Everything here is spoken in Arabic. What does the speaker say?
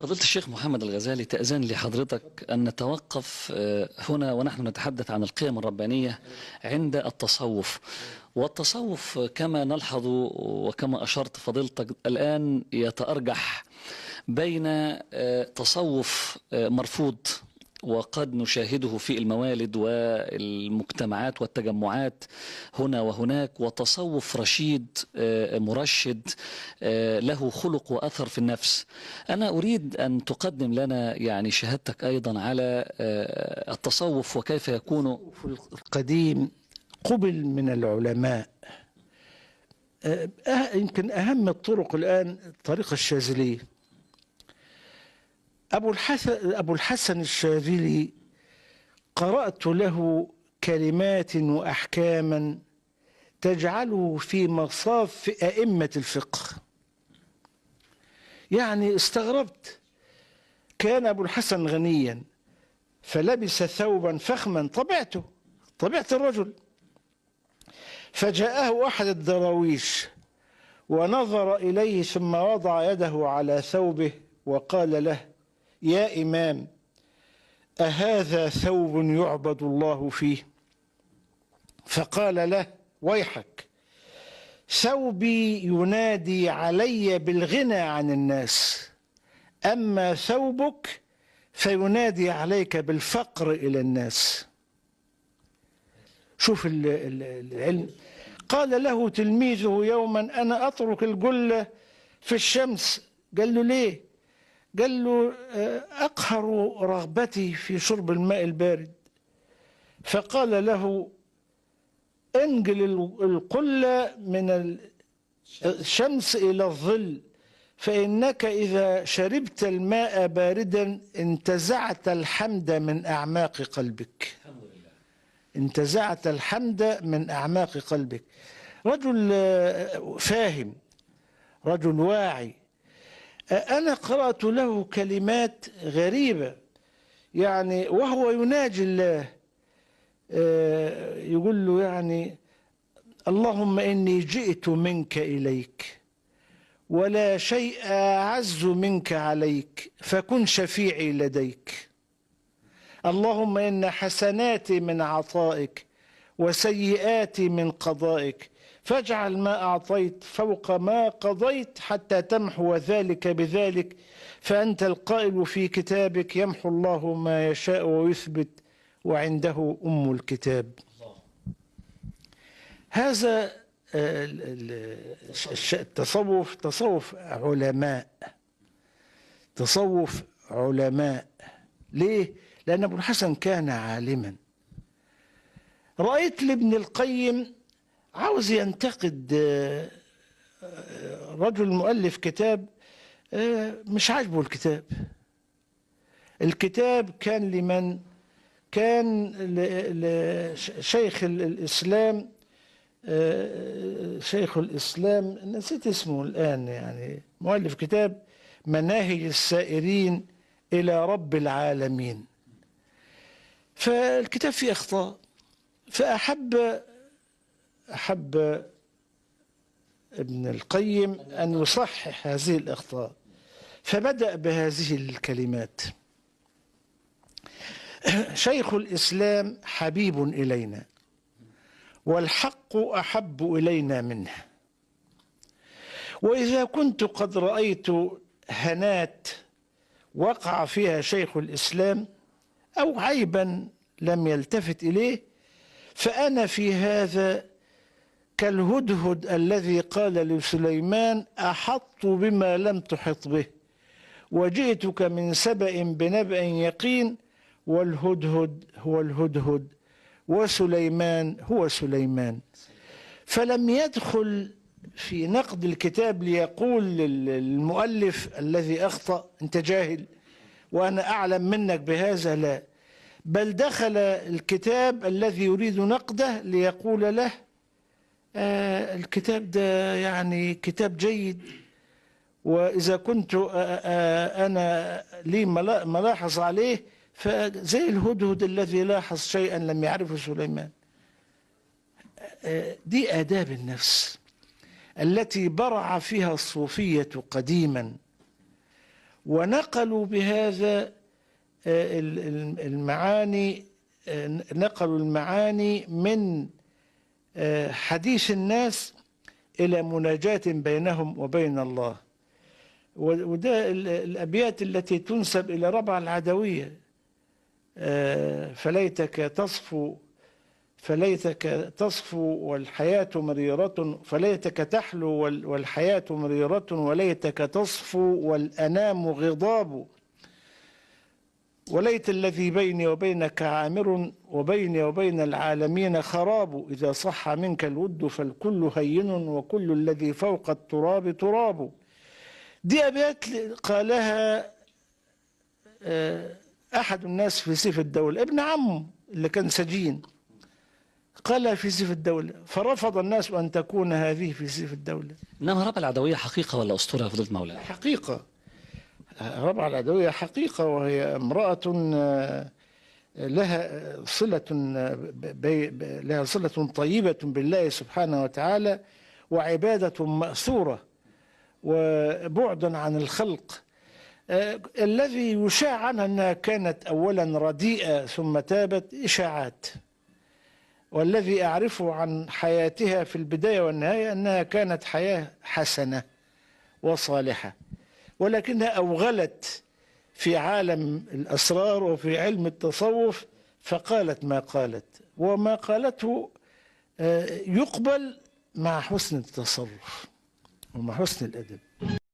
فضيلة الشيخ محمد الغزالي، تأذن لحضرتك أن نتوقف هنا ونحن نتحدث عن القيم الربانية عند التصوف. والتصوف كما نلحظ وكما أشرت فضيلتك الآن يتأرجح بين تصوف مرفوض وقد نشاهده في الموالد والمجتمعات والتجمعات هنا وهناك، وتصوف رشيد مرشد له خلق وأثر في النفس. أنا أريد أن تقدم لنا يعني شهادتك أيضا على التصوف وكيف يكون في القديم قبل من العلماء. يمكن أهم الطرق الآن الطريقة الشاذلية. أبو الحسن الشاذلي قرأت له كلمات وأحكاما تجعله في مصاف أئمة الفقه. يعني استغربت، كان أبو الحسن غنيا فلبس ثوبا فخما، طبيعة الرجل، فجاءه أحد الدراويش ونظر إليه ثم وضع يده على ثوبه وقال له: يا إمام، أهذا ثوب يعبد الله فيه؟ فقال له: ويحك، ثوبي ينادي علي بالغنى عن الناس، أما ثوبك فينادي عليك بالفقر إلى الناس. شوف العلم. قال له تلميذه يوما: أنا أترك الجلة في الشمس. قال له: ليه؟ قال له: أقهر رغبتي في شرب الماء البارد. فقال له: انقل القلة من الشمس إلى الظل، فإنك إذا شربت الماء باردا انتزعت الحمد من أعماق قلبك. انتزعت الحمد من أعماق قلبك. رجل فاهم، رجل واعي. أنا قرأت له كلمات غريبة، يعني وهو يناجي الله، يقول له يعني: اللهم إني جئت منك إليك ولا شيء أعز منك عليك، فكن شفيعي لديك. اللهم إن حسناتي من عطائك وسيئاتي من قضائك، فاجعل ما أعطيت فوق ما قضيت حتى تمحو ذلك بذلك، فأنت القائل في كتابك: يمحو الله ما يشاء ويثبت وعنده أم الكتاب. هذا التصوف تصوف علماء، تصوف علماء. ليه؟ لأن أبو الحسن كان عالما. رأيت لابن القيم عاوز ينتقد رجل مؤلف كتاب، مش عاجبه الكتاب كان لمن؟ كان لشيخ الإسلام، شيخ الإسلام نسيت اسمه الآن، يعني مؤلف كتاب مناهج السائرين إلى رب العالمين. فالكتاب فيه أخطاء، فأحب ابن القيم أن يصحح هذه الأخطاء، فبدأ بهذه الكلمات: شيخ الإسلام حبيب إلينا والحق أحب إلينا منه، وإذا كنت قد رأيت هنات وقع فيها شيخ الإسلام أو عيبا لم يلتفت إليه، فأنا في هذا كالهدهد الذي قال لسليمان: أحط بما لم تحط به، وجئتك من سبأ بنبأ يقين، والهدهد هو الهدهد وسليمان هو سليمان. فلم يدخل في نقد الكتاب ليقول للمؤلف الذي أخطأ: أنت جاهل وأنا أعلم منك بهذا، لا، بل دخل الكتاب الذي يريد نقده ليقول له: الكتاب ده يعني كتاب جيد، وإذا كنت أنا لي ملاحظ عليه فزي الهدهد الذي لاحظ شيئا لم يعرفه سليمان. دي آداب النفس التي برع فيها الصوفية قديما، ونقلوا بهذا المعاني، نقلوا المعاني من حديث الناس إلى مناجاة بينهم وبين الله. وده الأبيات التي تنسب إلى ربع العدوية: فليتك تصفو والحياة مريرة، فليتك تحلو والحياة مريرة، وليتك تصفو والأنام غضاب، وليت الذي بيني وبينك عامر، وبيني وبين العالمين خراب، إذا صح منك الود فالكل هين، وكل الذي فوق التراب تراب. دي أبيات قالها أحد الناس في سيف الدولة، ابن عمه اللي كان سجين، قالها في سيف الدولة، فرفض الناس أن تكون هذه في سيف الدولة. إنما ربع العدوية حقيقة ولا أسطورة يا فضيلة مولانا؟ حقيقة. ربع العدوية حقيقة، وهي امرأة لها صلة طيبة بالله سبحانه وتعالى، وعبادة مأثورة، وبعد عن الخلق. الذي يشاع عنها أنها كانت أولا رديئة ثم تابت إشاعات، والذي أعرفه عن حياتها في البداية والنهاية أنها كانت حياة حسنة وصالحة، ولكنها أوغلت في عالم الأسرار وفي علم التصوف، فقالت ما قالت، وما قالته يقبل مع حسن التصرف ومع حسن الأدب.